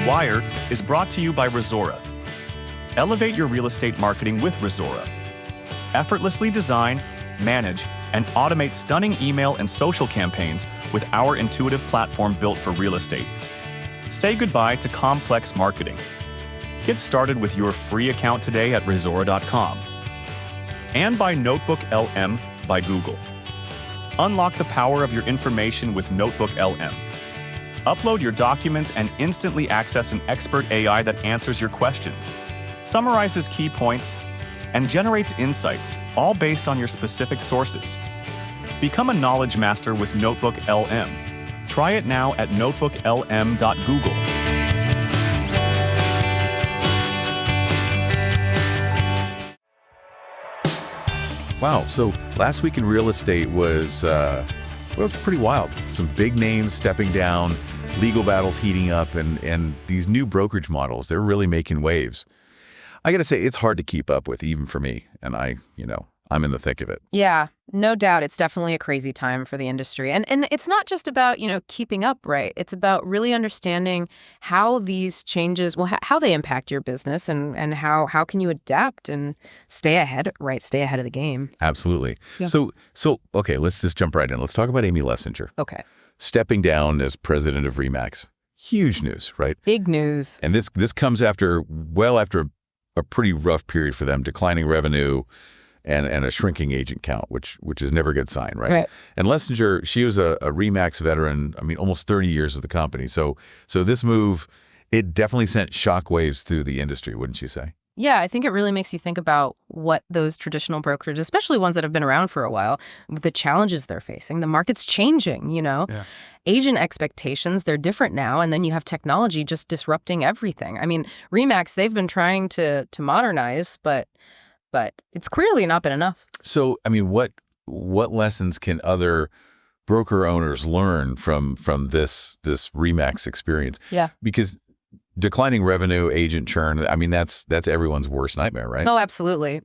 Wire is brought to you by Resora. Elevate your real estate marketing with Resora. Effortlessly design, manage, and automate stunning email and social campaigns with our intuitive platform built for real estate. Say goodbye to complex marketing. Get started with your free account today at Resora.com. And by Notebook LM by Google. Unlock the power of your information with Notebook LM. Upload your documents and instantly access an expert AI that answers your questions, summarizes key points, and generates insights, all based on your specific sources. Become a knowledge master with Notebook LM. Try it now at notebooklm.google. Wow, so last week in real estate was it was pretty wild. Some big names stepping down, legal battles heating up, and these new brokerage models, they're really making waves. I got to say, it's hard to keep up with, even for me, and I'm in the thick of it. Yeah, no doubt. It's definitely a crazy time for the industry. And it's not just about, keeping up, right? It's about really understanding how these changes, how they impact your business and how can you adapt and stay ahead of the game. Absolutely. Yeah. So okay, let's just jump right in. Let's talk about Amy Lessinger. Okay. Stepping down as president of RE/MAX. Huge news, right? Big news. And this comes after a pretty rough period for them, declining revenue and a shrinking agent count, which is never a good sign, right? And Lessinger, she was a RE/MAX veteran, almost 30 years with the company. So this move, it definitely sent shockwaves through the industry, wouldn't you say? Yeah, I think it really makes you think about what those traditional brokerages, especially ones that have been around for a while, the challenges they're facing. The market's changing, Yeah. Agent expectations, they're different now, and then you have technology just disrupting everything. RE/MAX, they've been trying to modernize, but it's clearly not been enough. So, what lessons can other broker owners learn from this RE/MAX experience? Yeah. Because declining revenue, agent churn, that's everyone's worst nightmare, right? Oh, absolutely.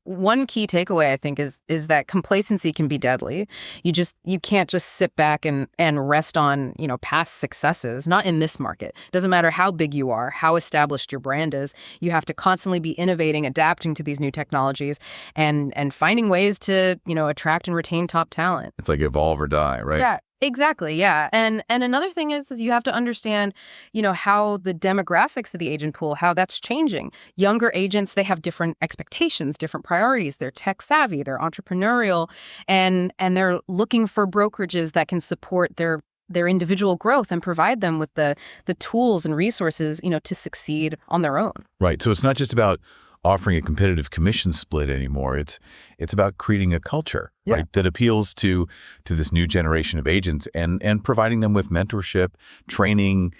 One key takeaway, I think, is that complacency can be deadly. You can't just sit back and rest on, past successes, not in this market. Doesn't matter how big you are, how established your brand is. You have to constantly be innovating, adapting to these new technologies and finding ways to, attract and retain top talent. It's like evolve or die, right? Yeah. Exactly, yeah. And another thing is you have to understand, how the demographics of the agent pool, how that's changing. Younger agents, they have different expectations, different priorities. They're tech savvy, they're entrepreneurial, and they're looking for brokerages that can support their individual growth and provide them with the tools and resources, to succeed on their own. Right. So it's not just about offering a competitive commission split anymore. It's about creating a culture, right, that appeals to this new generation of agents and providing them with mentorship, training,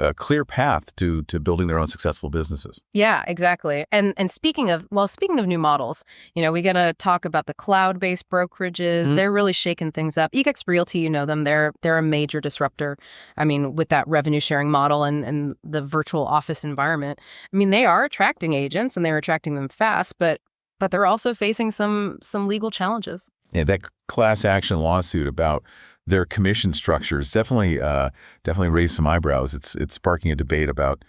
a clear path to building their own successful businesses. Yeah, exactly. And speaking of new models, we got to talk about the cloud-based brokerages. Mm-hmm. They're really shaking things up. EX Realty, them, they're a major disruptor. With that revenue sharing model and the virtual office environment. They are attracting agents and they're attracting them fast, but they're also facing some legal challenges. Yeah, that class action lawsuit about their commission structures definitely raised some eyebrows. It's sparking a debate about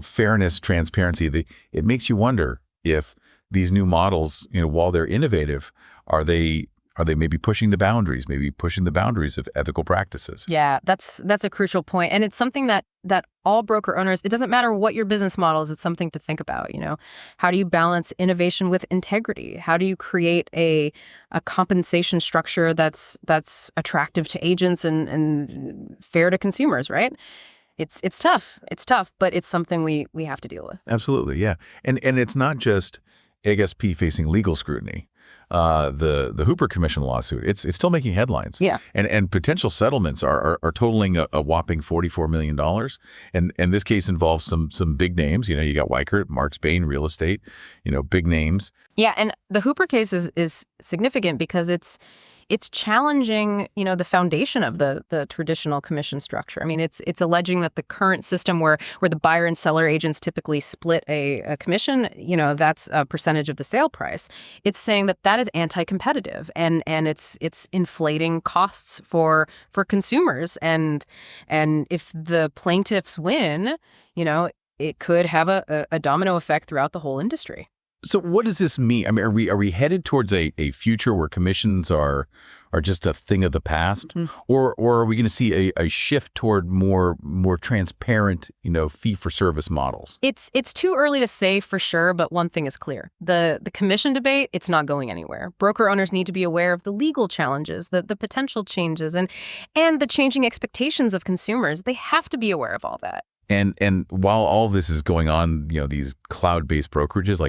fairness, transparency. It makes you wonder if these new models, while they're innovative, are they maybe pushing the boundaries of ethical practices? Yeah, that's a crucial point. And it's something that all broker owners, it doesn't matter what your business model is, it's something to think about, How do you balance innovation with integrity? How do you create a compensation structure that's attractive to agents and fair to consumers, right? It's tough. It's tough, but it's something we have to deal with. Absolutely, yeah. And it's not just AGSP facing legal scrutiny. The Hooper Commission lawsuit, it's still making headlines. Yeah. And potential settlements are totaling a whopping $44 million. And this case involves some big names. You got Weichert, Marks Bain Real Estate, big names. Yeah. And the Hooper case is significant because it's it's challenging, the foundation of the traditional commission structure. I mean, it's alleging that the current system where the buyer and seller agents typically split a commission, that's a percentage of the sale price. It's saying that is anti-competitive and it's inflating costs for consumers. And if the plaintiffs win, it could have a domino effect throughout the whole industry. So what does this mean? I mean, are we headed towards a future where commissions are just a thing of the past, or are we going to see a shift toward more transparent, fee-for-service models? It's too early to say for sure, but one thing is clear: the commission debate, it's not going anywhere. Broker owners need to be aware of the legal challenges, the potential changes, and the changing expectations of consumers. They have to be aware of all that. And while all this is going on, these cloud-based brokerages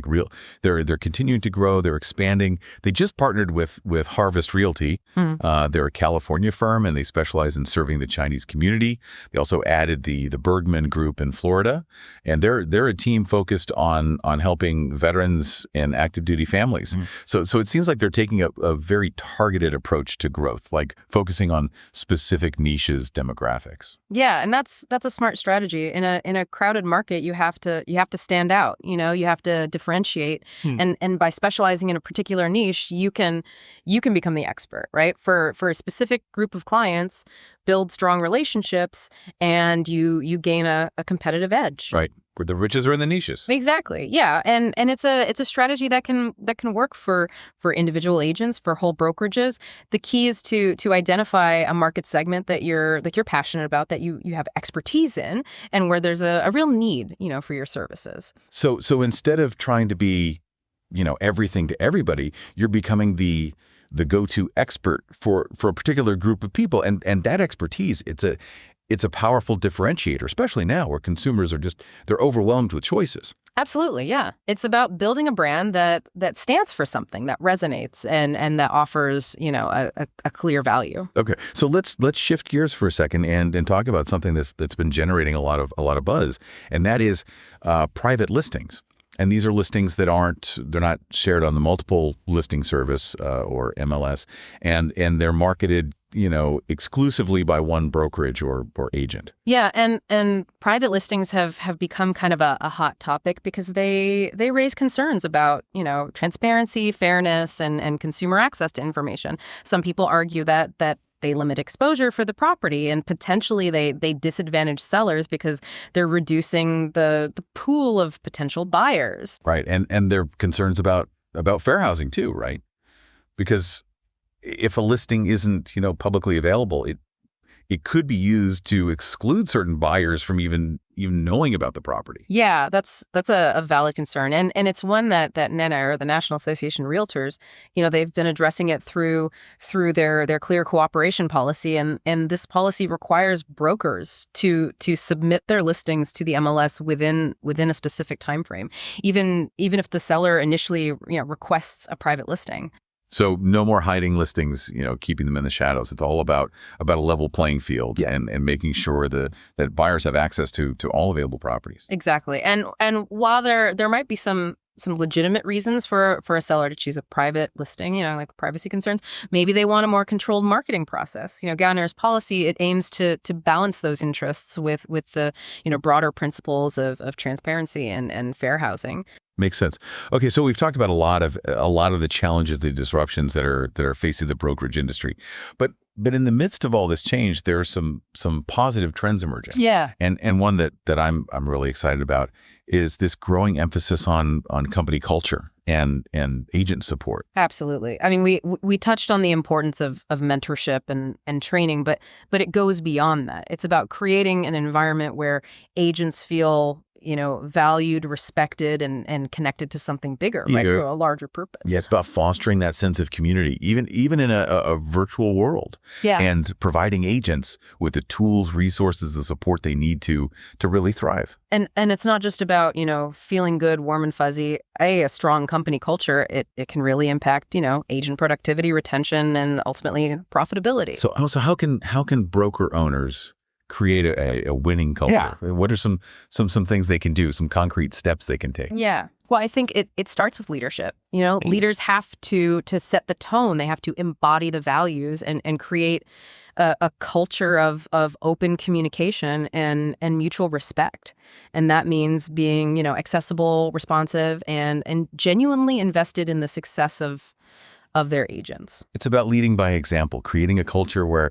they're continuing to grow, they're expanding. They just partnered with Harvest Realty. They're a California firm, and they specialize in serving the Chinese community. They also added the Bergman Group in Florida, and they're a team focused on helping veterans and active duty families. So it seems like they're taking a very targeted approach to growth, like focusing on specific niches, demographics. Yeah, and that's a smart strategy. In a crowded market, you have to stand out. You have to differentiate, and by specializing in a particular niche, you can become the expert, right? For a specific group of clients, build strong relationships, and you gain a competitive edge. Right. Where the riches are in the niches. Exactly. Yeah. And it's a strategy that can work for individual agents, for whole brokerages. The key is to identify a market segment that you're passionate about, that you have expertise in, and where there's a real need, for your services. So instead of trying to be, everything to everybody, you're becoming the go-to expert for a particular group of people, and that expertise, it's a powerful differentiator, especially now where consumers they're overwhelmed with choices. Absolutely, yeah. It's about building a brand that stands for something, that resonates, and that offers, a clear value. Okay, so let's shift gears for a second and talk about something that's been generating a lot of buzz, and that is private listings. And these are listings that they're not shared on the multiple listing service or MLS, and they're marketed exclusively by one brokerage or agent. Yeah, and private listings have become kind of a hot topic because they raise concerns about, transparency, fairness, and consumer access to information. Some people argue that they limit exposure for the property, and potentially they disadvantage sellers because they're reducing the pool of potential buyers. Right, and there are concerns about fair housing too, right? Because if a listing isn't, publicly available, it could be used to exclude certain buyers from even knowing about the property. Yeah, that's a valid concern, and it's one that NENA, or the National Association of Realtors, they've been addressing it through their clear cooperation policy, and this policy requires brokers to submit their listings to the MLS within a specific time frame, even if the seller initially requests a private listing. So no more hiding listings, keeping them in the shadows. It's all about a level playing field, and making sure that buyers have access to all available properties. Exactly. And while there might be some legitimate reasons for a seller to choose a private listing, like privacy concerns, maybe they want a more controlled marketing process. Gauner's policy, it aims to balance those interests with the broader principles of transparency and fair housing. Makes sense. Okay, so we've talked about a lot of the challenges, the disruptions that are facing the brokerage industry, but in the midst of all this change, there are some positive trends emerging. Yeah, and one that I'm really excited about is this growing emphasis on company culture and agent support. Absolutely. I mean, we touched on the importance of mentorship and training, but it goes beyond that. It's about creating an environment where agents feel valued, respected, and connected to something bigger, right? For a larger purpose. Yeah, it's about fostering that sense of community, even in a virtual world. Yeah. And providing agents with the tools, resources, the support they need to really thrive. And it's not just about, feeling good, warm and fuzzy. A strong company culture, it can really impact, agent productivity, retention, and ultimately profitability. So how can broker owners create a winning culture? Yeah. What are some things they can do, some concrete steps they can take? Yeah. Well, I think it starts with leadership. Leaders have to set the tone. They have to embody the values and create a culture of open communication and mutual respect. And that means being, accessible, responsive, and genuinely invested in the success of their agents. It's about leading by example, creating a culture where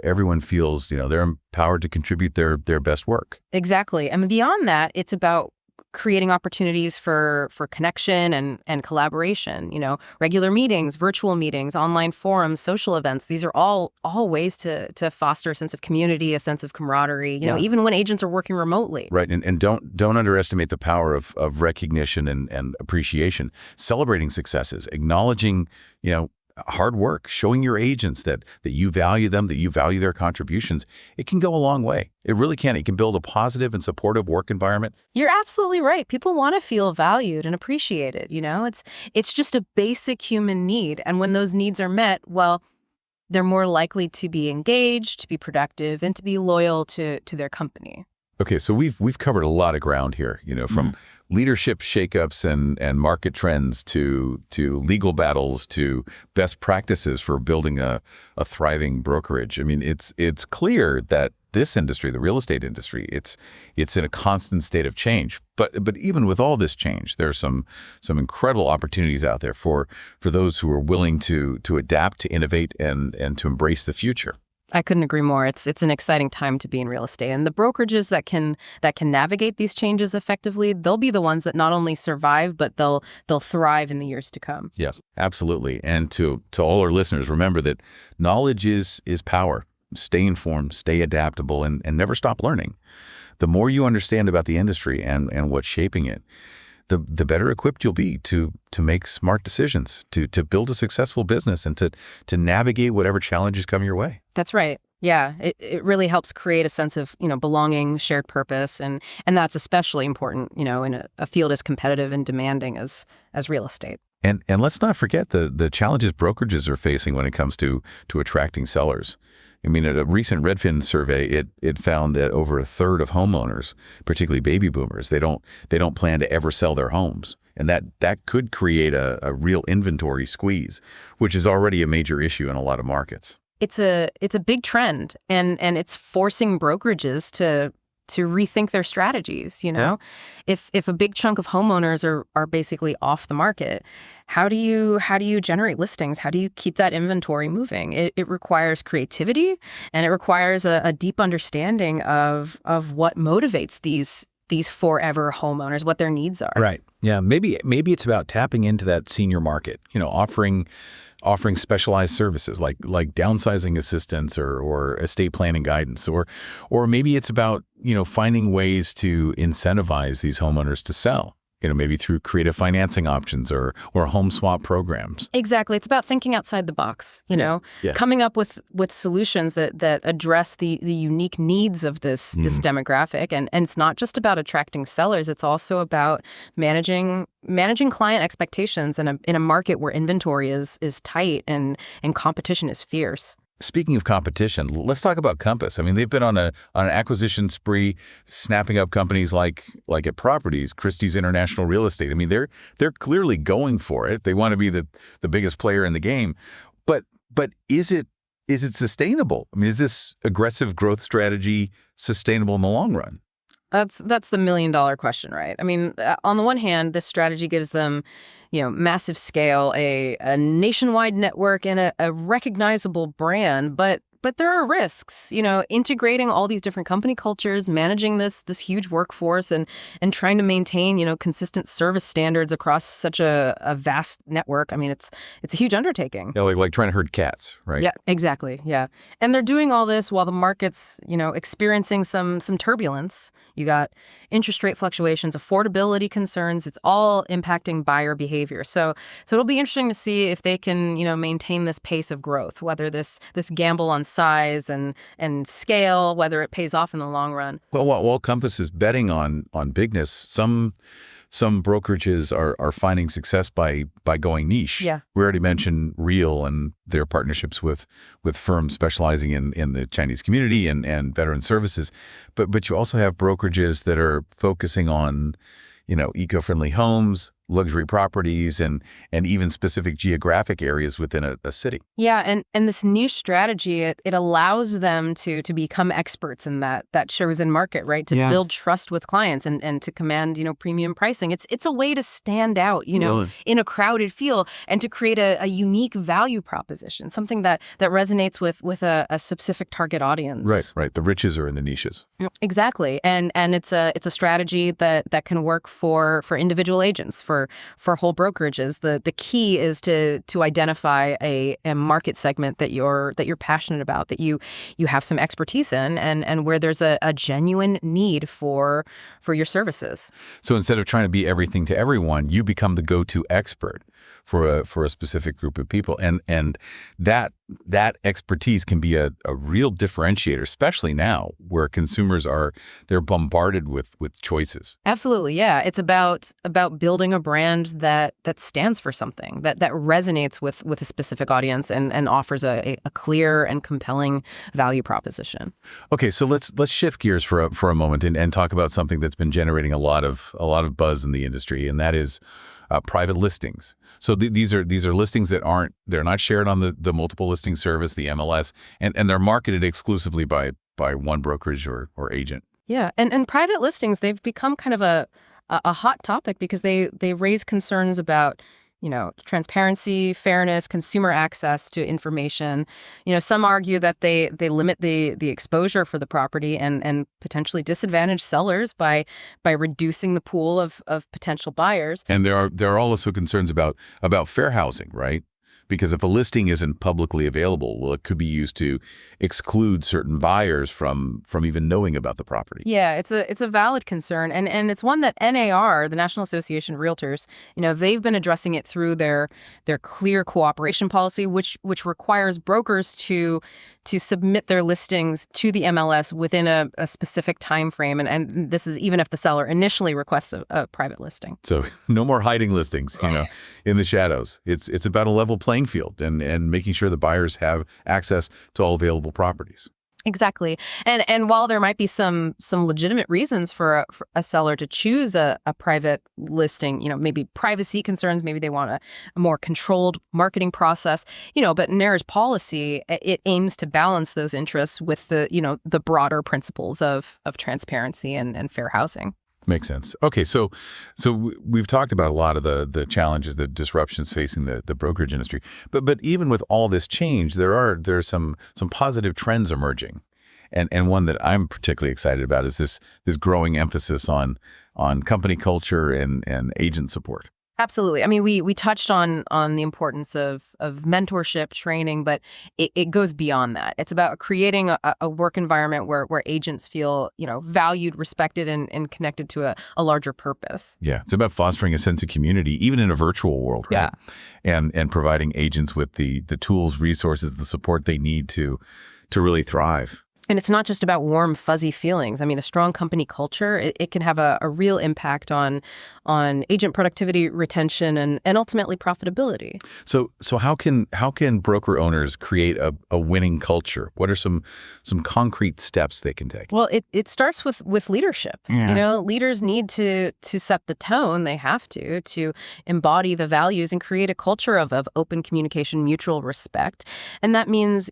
everyone feels, they're empowered to contribute their best work. Exactly. I mean, beyond that, it's about creating opportunities for connection and collaboration, regular meetings, virtual meetings, online forums, social events. These are all ways to foster a sense of community, a sense of camaraderie, even when agents are working remotely. Right. And don't underestimate the power of recognition and appreciation, celebrating successes, acknowledging, hard work, showing your agents that you value them, that you value their contributions. It can go a long way. It really can. It can build a positive and supportive work environment. You're absolutely right. People want to feel valued and appreciated. It's just a basic human need. And when those needs are met, well, they're more likely to be engaged, to be productive, and to be loyal to their company. Okay, so we've covered a lot of ground here, from leadership shakeups and market trends to legal battles to best practices for building a thriving brokerage. I mean, it's clear that this industry, the real estate industry, it's in a constant state of change. But even with all this change, there are some incredible opportunities out there for those who are willing to adapt, to innovate, and to embrace the future. I couldn't agree more. It's an exciting time to be in real estate. And the brokerages that can navigate these changes effectively, they'll be the ones that not only survive, but they'll thrive in the years to come. Yes, absolutely. And to all our listeners, remember that knowledge is power. Stay informed, stay adaptable, and never stop learning. The more you understand about the industry and what's shaping it, the better equipped you'll be to make smart decisions, to build a successful business, and to navigate whatever challenges come your way. That's right. Yeah, it really helps create a sense of, belonging, shared purpose, and that's especially important, in a field as competitive and demanding as real estate. And let's not forget the challenges brokerages are facing when it comes to attracting sellers. I mean, at a recent Redfin survey, it found that over a third of homeowners, particularly baby boomers, they don't plan to ever sell their homes. And that could create a real inventory squeeze, which is already a major issue in a lot of markets. It's a big trend, and it's forcing brokerages to rethink their strategies. Yeah. If a big chunk of homeowners are basically off the market, how do you generate listings? How do you keep that inventory moving? It requires creativity, and it requires a deep understanding of what motivates these forever homeowners, what their needs are. Right. Yeah. Maybe it's about tapping into that senior market, offering specialized services like downsizing assistance or estate planning guidance, or maybe it's about, finding ways to incentivize these homeowners to sell, maybe through creative financing options or home swap programs. Exactly. It's about thinking outside the box, Yeah. coming up with solutions that address the unique needs of this demographic. And it's not just about attracting sellers. It's also about managing client expectations in a market where inventory is tight and competition is fierce. Speaking of competition, let's talk about Compass. I mean, they've been on an acquisition spree, snapping up companies like at Properties, Christie's International Real Estate. I mean, they're clearly going for it. They want to be the biggest player in the game. But is it sustainable? I mean, is this aggressive growth strategy sustainable in the long run? That's the $1 million question, right? I mean, on the one hand, this strategy gives them, massive scale, a nationwide network, and a recognizable brand, but there are risks, integrating all these different company cultures, managing this huge workforce, and trying to maintain, consistent service standards across such a vast network. I mean, it's a huge undertaking. Yeah, like trying to herd cats, right? Yeah, exactly. Yeah. And they're doing all this while the market's, experiencing some turbulence. You got interest rate fluctuations, affordability concerns. It's all impacting buyer behavior. So it'll be interesting to see if they can, maintain this pace of growth, whether this gamble on size and scale, whether it pays off in the long run. Well, while Compass is betting on bigness, some brokerages are finding success by going niche. Yeah. We already mentioned Real and their partnerships with firms specializing in the Chinese community and veteran services. But you also have brokerages that are focusing on, eco-friendly homes, luxury properties, and even specific geographic areas within a city. Yeah, and this niche strategy, it allows them to become experts in that chosen market, right? To build trust with clients and to command, premium pricing. It's a way to stand out, Really? in a crowded field and to create a unique value proposition, something that resonates with a specific target audience. Right. The riches are in the niches. Exactly. And it's a strategy that can work for individual agents, for whole brokerages. The key is to identify a market segment that you're passionate about, that you have some expertise in, and where there's a genuine need for your services. So instead of trying to be everything to everyone, you become the go-to expert for a specific group of people. And that expertise can be a real differentiator, especially now where consumers they're bombarded with choices. Absolutely. Yeah. It's about building a brand that stands for something, that resonates with a specific audience and offers a clear and compelling value proposition. Okay, so let's shift gears for a moment and talk about something that's been generating a lot of buzz in the industry, and that is private listings. So these are listings that they're not shared on the multiple listing service, the MLS, and they're marketed exclusively by one brokerage or agent. Yeah, and private listings, they've become kind of a hot topic because they raise concerns about transparency, fairness, consumer access to information. Some argue that they limit the exposure for the property and potentially disadvantage sellers by reducing the pool of potential buyers. And there are also concerns about fair housing, right? Because if a listing isn't publicly available, well, it could be used to exclude certain buyers from even knowing about the property. Yeah, it's a valid concern, and it's one that NAR, the National Association of Realtors, they've been addressing it through their clear cooperation policy, which requires brokers to submit their listings to the MLS within a specific time frame, and this is even if the seller initially requests a private listing. So no more hiding listings, in the shadows. It's about a level playing field and making sure the buyers have access to all available properties. Exactly. And while there might be some legitimate reasons for a seller to choose a private listing, maybe privacy concerns, maybe they want a more controlled marketing process, but NAR's policy, it aims to balance those interests with the broader principles of transparency and fair housing. Makes sense. Okay, so we've talked about a lot of the challenges, the disruptions facing the brokerage industry, but even with all this change, there's some positive trends emerging, and one that I'm particularly excited about is this growing emphasis on company culture and agent support. Absolutely. I mean, we touched on the importance of mentorship, training, but it goes beyond that. It's about creating a work environment where agents feel, valued, respected, and connected to a larger purpose. Yeah, it's about fostering a sense of community, even in a virtual world, right? Yeah. And providing agents with the tools, resources, the support they need to really thrive. And it's not just about warm, fuzzy feelings. I mean, a strong company culture, it can have a real impact on agent productivity, retention, and ultimately profitability. So how can broker owners create a winning culture? What are some concrete steps they can take? Well, it starts with leadership. Yeah. Leaders need to set the tone. They have to embody the values and create a culture of open communication, mutual respect. And that means,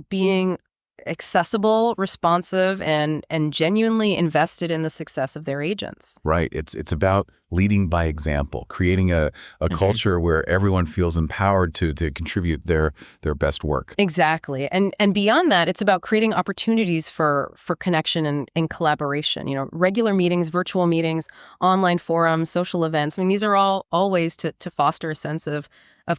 being accessible, responsive, and genuinely invested in the success of their agents. Right. It's about leading by example, creating a culture where everyone feels empowered to contribute their best work. Exactly. And beyond that, it's about creating opportunities for connection and collaboration. Regular meetings, virtual meetings, online forums, social events. I mean, these are all ways to foster a sense of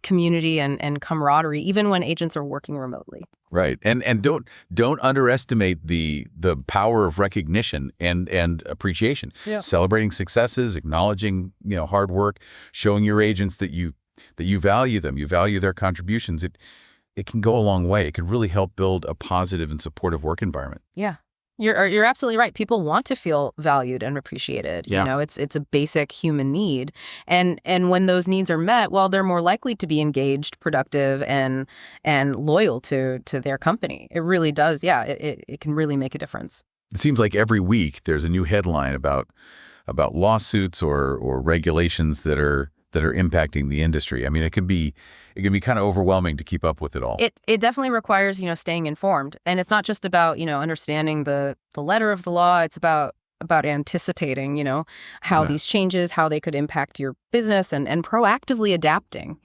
community and camaraderie, even when agents are working remotely. Right. And don't underestimate the power of recognition and appreciation. Yeah. Celebrating successes, acknowledging, hard work, showing your agents that you value them, you value their contributions. It can go a long way. It can really help build a positive and supportive work environment. Yeah. You're absolutely right. People want to feel valued and appreciated. Yeah. It's a basic human need. And when those needs are met, well, they're more likely to be engaged, productive, and loyal to their company. It really does. Yeah, it can really make a difference. It seems like every week there's a new headline about lawsuits or regulations that are that are impacting the industry? I mean, it can be kind of overwhelming to keep up with it all. It definitely requires, staying informed. And it's not just about, understanding the letter of the law. It's about anticipating, how these changes, how they could impact your business and proactively adapting,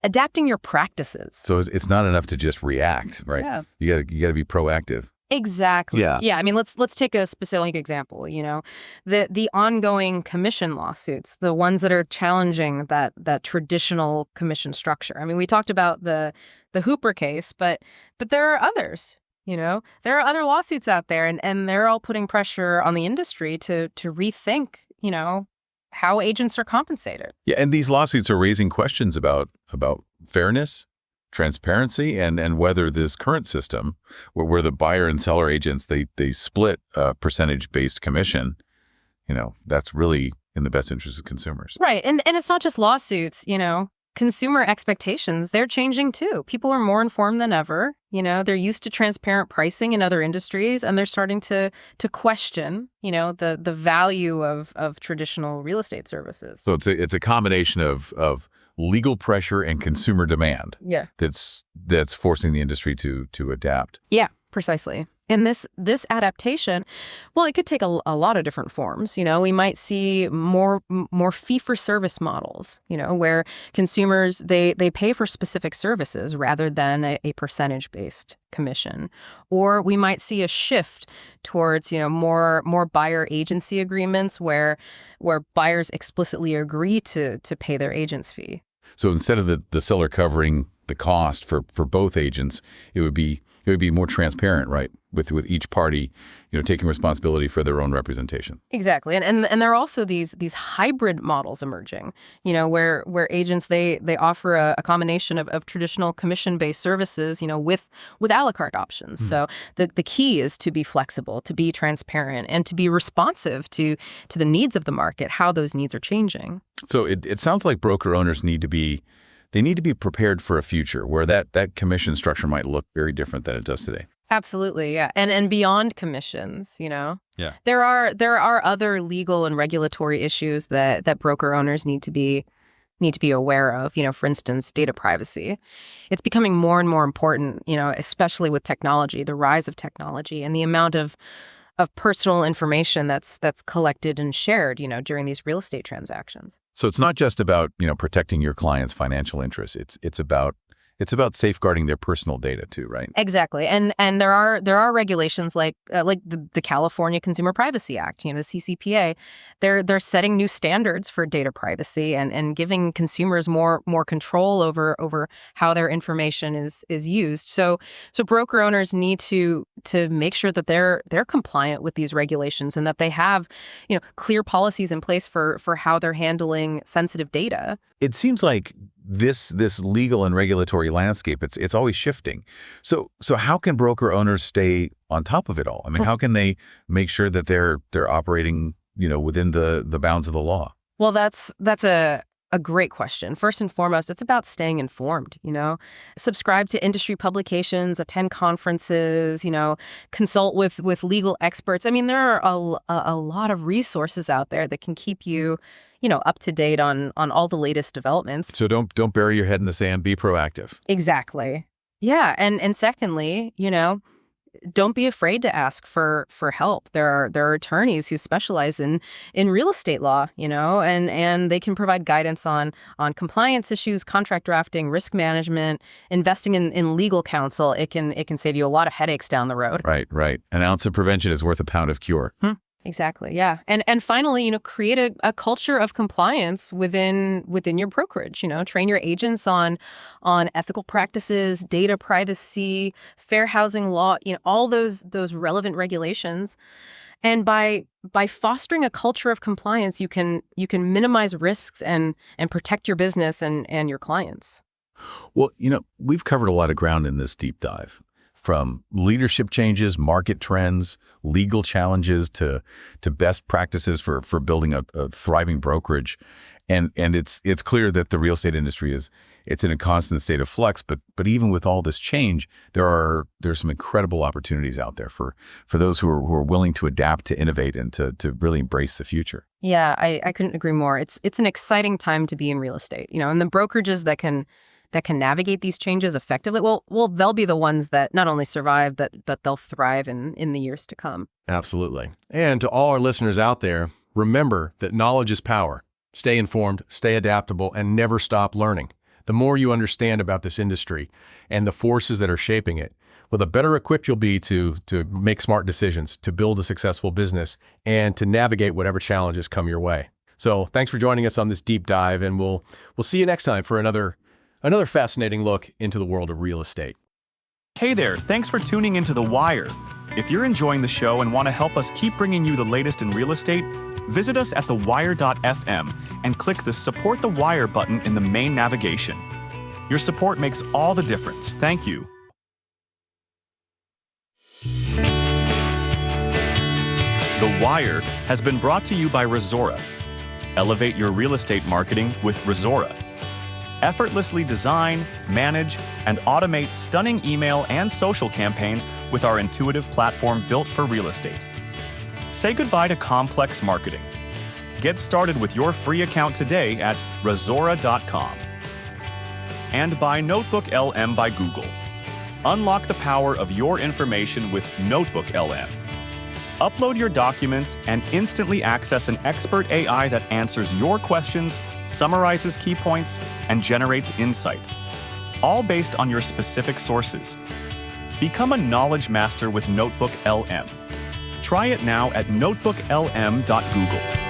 adapting your practices. So it's not enough to just react, right? Yeah. You got to be proactive. Exactly. Yeah. Yeah. I mean, let's take a specific example. The ongoing commission lawsuits, the ones that are challenging that traditional commission structure. I mean, we talked about the Hooper case, but there are others. There are other lawsuits out there, and they're all putting pressure on the industry to rethink, how agents are compensated. Yeah, and these lawsuits are raising questions about fairness, transparency, and whether this current system, where the buyer and seller agents they split a percentage-based commission, that's really in the best interest of consumers. Right, and it's not just lawsuits. Consumer expectations, they're changing too. People are more informed than ever. They're used to transparent pricing in other industries, and they're starting to question, the value of traditional real estate services. So it's a combination of legal pressure and consumer demand. Yeah. That's forcing the industry to adapt. Yeah, precisely. And this adaptation, well, it could take a lot of different forms. We might see more fee-for-service models, where consumers, they pay for specific services rather than a percentage-based commission. Or we might see a shift towards, more buyer agency agreements where buyers explicitly agree to pay their agent's fee. So instead of the seller covering the cost for both agents, it would be more transparent, right? With each party, taking responsibility for their own representation. Exactly, and there are also these hybrid models emerging, where agents they offer a combination of traditional commission-based services, with a la carte options. So the key is to be flexible, to be transparent, and to be responsive to the needs of the market, how those needs are changing. So it sounds like broker owners need to be prepared for a future where that commission structure might look very different than it does today. Absolutely, yeah. And beyond commissions, Yeah. there are other legal and regulatory issues that broker owners need to be aware of. For instance, data privacy. It's becoming more and more important, especially with technology, the rise of technology and the amount of personal information that's collected and shared, during these real estate transactions. So it's not just about, protecting your client's financial interests. It's about safeguarding their personal data too, right? Exactly. And there are regulations like the California Consumer Privacy Act, the CCPA. They're setting new standards for data privacy and giving consumers more control over how their information is used. So broker owners need to make sure that they're compliant with these regulations and that they have, clear policies in place for how they're handling sensitive data. It seems like this legal and regulatory landscape, it's always shifting. So how can broker owners stay on top of it all? I mean, how can they make sure that they're operating, within the bounds of the law? Well, that's a great question. First and foremost, it's about staying informed, subscribe to industry publications, attend conferences, consult with legal experts. I mean, there are a lot of resources out there that can keep you up to date on all the latest developments. So don't bury your head in the sand. Be proactive. Exactly. Yeah. And secondly, don't be afraid to ask for help. There are attorneys who specialize in real estate law, and they can provide guidance on compliance issues, contract drafting, risk management, investing in legal counsel. It can save you a lot of headaches down the road. Right. An ounce of prevention is worth a pound of cure. Exactly. Yeah. And finally, create a culture of compliance within your brokerage, train your agents on ethical practices, data privacy, fair housing law, all those relevant regulations. And by fostering a culture of compliance, you can minimize risks and protect your business and your clients. Well, we've covered a lot of ground in this deep dive. from leadership changes, market trends, legal challenges to best practices for building a thriving brokerage. And it's clear that the real estate industry it's in a constant state of flux, but even with all this change, there's some incredible opportunities out there for those who are willing to adapt, to innovate, and to really embrace the future. Yeah, I couldn't agree more. It's an exciting time to be in real estate, and the brokerages that can navigate these changes effectively, well, they'll be the ones that not only survive, but they'll thrive in the years to come. Absolutely. And to all our listeners out there, remember that knowledge is power. Stay informed, stay adaptable, and never stop learning. The more you understand about this industry and the forces that are shaping it, well, the better equipped you'll be to make smart decisions, to build a successful business, and to navigate whatever challenges come your way. So thanks for joining us on this deep dive, and we'll see you next time for another fascinating look into the world of real estate. Hey there, thanks for tuning into The Wire. If you're enjoying the show and want to help us keep bringing you the latest in real estate, visit us at thewire.fm and click the Support the Wire button in the main navigation. Your support makes all the difference. Thank you. The Wire has been brought to you by Resora. Elevate your real estate marketing with Resora. Effortlessly design, manage, and automate stunning email and social campaigns with our intuitive platform built for real estate. Say goodbye to complex marketing. Get started with your free account today at resora.com. And by Notebook LM by Google. Unlock the power of your information with Notebook LM. Upload your documents and instantly access an expert AI that answers your questions, summarizes key points, and generates insights, all based on your specific sources. Become a knowledge master with Notebook LM. Try it now at notebooklm.google.